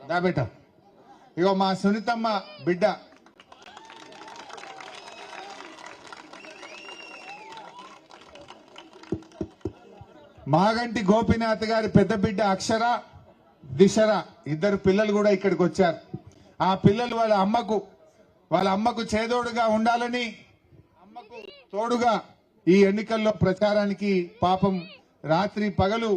దా బేట ఇగో మా సునీతమ్మ బిడ్డ మాగంటి గోపీనాథ్ గారి పెద్ద బిడ్డ అక్షర దిశర ఇద్దరు పిల్లలు కూడా ఇక్కడికి వచ్చారు. ఆ పిల్లలు వాళ్ళ అమ్మకు చేదోడుగా ఉండాలని అమ్మకు తోడుగా ఈ ఎన్నికల్లో ప్రచారానికి పాపం రాత్రి పగలు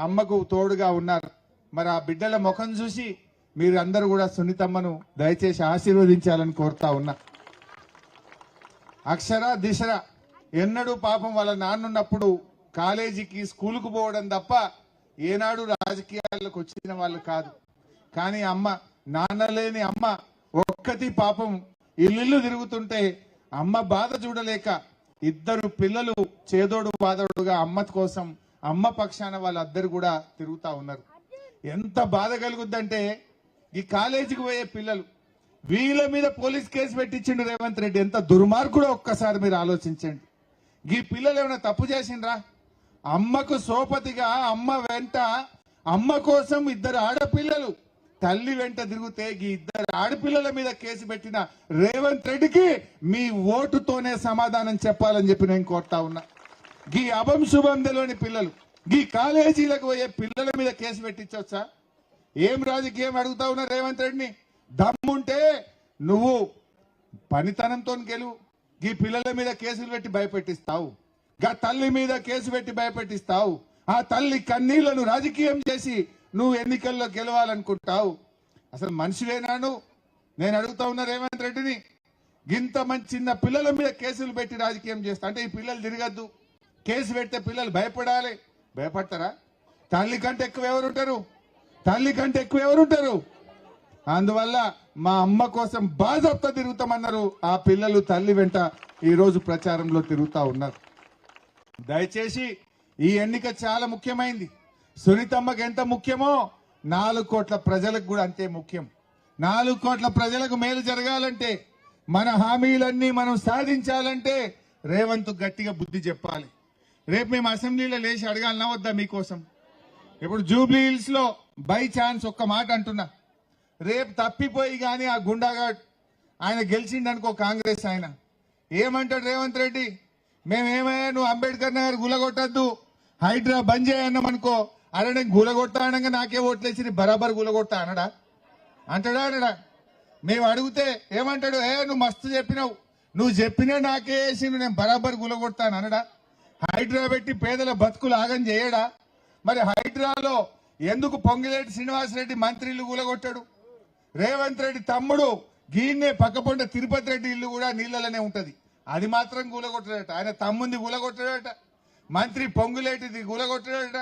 అమ్మకు తోడుగా ఉన్నారు. మరి ఆ బిడ్డల ముఖం చూసి మీరు అందరూ కూడా సునీతమ్మను దయచేసి ఆశీర్వదించాలని కోరుతా ఉన్నా. అక్షర దిశర ఎన్నడూ పాపం వాళ్ళ నాన్నున్నప్పుడు కాలేజీకి స్కూలుకు పోవడం తప్ప ఏనాడు రాజకీయాలకు వచ్చిన వాళ్ళు కాదు. కానీ అమ్మ నాన్న లేని అమ్మ ఒక్కటి పాపం ఇల్లు తిరుగుతుంటే అమ్మ బాధ చూడలేక ఇద్దరు పిల్లలు చేదోడు బాదోడుగా అమ్మ కోసం అమ్మ పక్షాన వాళ్ళందరూ కూడా తిరుగుతా ఉన్నారు. ఎంత బాధ కలుగుద్దంటే ఈ కాలేజీకి పోయే పిల్లలు వీళ్ళ మీద పోలీస్ కేసు పెట్టించిండు రేవంత్ రెడ్డి. ఎంత దుర్మార్గుడో ఒక్కసారి మీరు ఆలోచించండి. ఈ పిల్లలు ఏమైనా తప్పు చేసిండ్రా? అమ్మకు సోపతిగా అమ్మ వెంట అమ్మ కోసం ఇద్దరు ఆడపిల్లలు తల్లి వెంట తిరిగితే ఈ ఇద్దరు ఆడపిల్లల మీద కేసు పెట్టిన రేవంత్ రెడ్డికి మీ ఓటుతోనే సమాధానం చెప్పాలని చెప్పి నేను కోరుతా ఉన్నా. ఈ అభం శుభం తెలియని పిల్లలు ఈ కాలేజీలకు పోయే పిల్లల మీద కేసు పెట్టించవచ్చా? ఏం రాజకీయం అడుగుతా ఉన్నా రేవంత్ రెడ్డిని? దమ్ముంటే నువ్వు పనితనంతో గెలువు. ఈ పిల్లల మీద కేసులు పెట్టి భయపెట్టిస్తావు, గా తల్లి మీద కేసు పెట్టి భయపెట్టిస్తావు. ఆ తల్లి కన్నీళ్లను రాజకీయం చేసి నువ్వు ఎన్నికల్లో గెలవాలనుకుంటావు. అసలు మనిషివేనాను? నేను అడుగుతా ఉన్నా రేవంత్ రెడ్డిని. ఇంత మంచి చిన్న పిల్లల మీద కేసులు పెట్టి రాజకీయం చేస్తా అంటే ఈ పిల్లలు తిరగద్దు, కేసు పెడితే పిల్లలు భయపడాలి. భయపడతారా? తల్లి కంటే ఎక్కువ ఎవరుంటారు? తల్లి కంటే ఎక్కువ ఎవరుంటారు? అందువల్ల మా అమ్మ కోసం బాజప్తా తిరుగుతామన్నారు. ఆ పిల్లలు తల్లి వెంట ఈ రోజు ప్రచారంలో తిరుగుతా ఉన్నారు. దయచేసి ఈ ఎన్నిక చాలా ముఖ్యమైంది. సునీతమ్మకి ఎంత ముఖ్యమో 4 కోట్ల ప్రజలకు కూడా అంతే ముఖ్యం. 4 కోట్ల ప్రజలకు మేలు జరగాలంటే, మన హామీలన్నీ మనం సాధించాలంటే రేవంత్ గట్టిగా బుద్ధి చెప్పాలి. రేపు మేము అసెంబ్లీలో లేచి అడగాలన్నా వద్దా మీకోసం? ఇప్పుడు జూబ్లీ హిల్స్ లో బై ఛాన్స్ ఒక్క మాట అంటున్నా, రేపు తప్పిపోయి కానీ ఆ గుండాగాడ్ ఆయన గెలిచిండనుకో కాంగ్రెస్ ఆయన ఏమంటాడు రేవంత్ రెడ్డి? మేమేమయ్యా నువ్వు అంబేద్కర్ నగర్ గులగొట్టద్దు, హైడ్రా బంద్ చేయన్నామనుకో, అరే నేను గులగొడతా అనగా నాకే ఓట్లేసి బరాబర్ గులగొడతా అనడా? అంటాడా? మేము అడిగితే ఏమంటాడు? నువ్వు మస్తు చెప్పినావు, నువ్వు చెప్పినా నాకే వేసి నేను బరాబర్ గులగొడతాను అనడా? హైడ్రా పెట్టి పేదల బతుకులు ఆగం చేయడా? మరి హైడ్రాలో ఎందుకు పొంగిలేటి శ్రీనివాసరెడ్డి మంత్రి ఇల్లు గులగొట్టాడు? రేవంత్ రెడ్డి తమ్ముడు గీన్నే పక్కపొంట తిరుపతి రెడ్డి ఇల్లు కూడా నీళ్లలోనే ఉంటది, అది మాత్రం గులగొట్టాడట. ఆయన తమ్ముంది గులగొట్టాడట, మంత్రి పొంగులేటిది గులగొట్టాడట,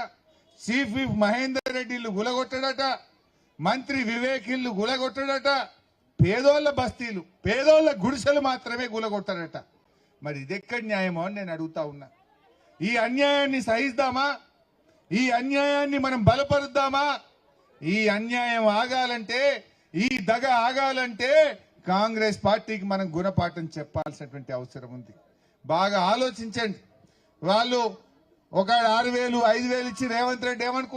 చీఫ్ విప్ మహేందర్ రెడ్డి ఇల్లు గులగొట్టాడట, మంత్రి వివేక్ ఇల్లు గులగొట్టాడట, పేదోళ్ల బస్తీలు పేదోళ్ల గుడిసెలు మాత్రమే గులగొట్టాడట. మరి ఇదెక్కడి న్యాయమో అని నేను అడుగుతా ఉన్నా. ఈ అన్యాయాన్ని సహిద్దామా? ఈ అన్యాయాన్ని మనం బలపరుద్దామా? ఈ అన్యాయం ఆగాలంటే, ఈ దగ ఆగాలంటే కాంగ్రెస్ పార్టీకి మనం గుణపాఠం చెప్పాల్సినటువంటి అవసరం ఉంది. బాగా ఆలోచించండి. వాళ్ళు ఒక 6,000 5,000 ఇచ్చి రేవంత్ రెడ్డి ఏమనుకో